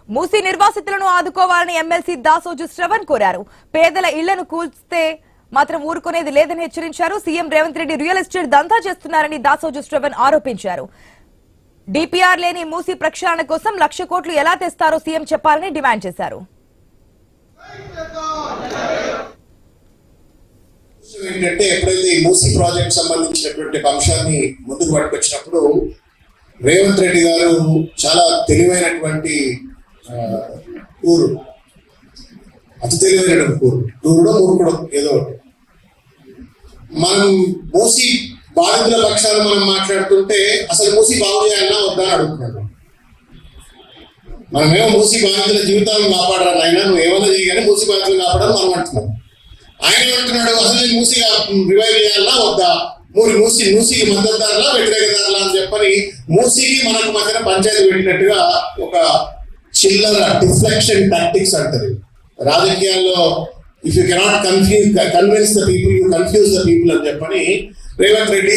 మూసీ నిర్వాసితులను ఆదుకోవాలని ఎమ్మెల్సీ దాసోజు శ్రవణ్ కోరారు. పేదల ఇళ్లను కూల్స్తే మాత్రం ఊరుకునేది లేదని హెచ్చరించారు. CM Revanth Reddy real estate దందా చేస్తున్నారని దాసోజు శ్రవణ్ ఆరోపించారు. డిపిఆర్ లేని మూసీ ప్రక్షాళన కోసం 1,00,000 కోట్లు ఎలా తెస్తారో సీఎం చెప్పాలని డిమాండ్ చేశారు. ఏంటంటే ఎప్పుడైతే ఈ మూసీ ప్రాజెక్ట్ సంబంధించినటువంటి అంశాన్ని ముందుకు పట్టుకొచ్చినప్పుడు రేవంత్ రెడ్డి గారు చాలా తెలివైనటువంటి ఊరు, అతి తెలివైనటువంటి టూరుడో మూర్ఖుడో ఏదో ఒకటి. మనం మూసీ బాధితుల పక్షాలు మనం మాట్లాడుతుంటే అసలు మూసీ బాగు చేయాలన్నా వద్దా అని అడుగుతున్నాడు. మనమేమో మూసీ బాధితుల జీవితాలను కాపాడరా నాయన, నువ్వు ఏమైనా చేయగానే మూసీ బాధితులు కాపాడాలని మనం అంటున్నాం. ఆయన ఏమంటున్నాడు, అసలు నేను మూసీ రివైవ్ చేయాలన్నా వద్దా, మూసీకి మద్దతుదారులా వ్యతిరేకదారులా అని చెప్పని మూసీకి మనకు మధ్యన పంచాయతీ పెట్టినట్టుగా ఒక చిల్లర డిఫ్లెక్షన్ టాక్టిక్స్ అంటది రాజకీయాల్లో. If you cannot convince the people, you confuse the people అని చెప్పని రేవంత్ రెడ్డి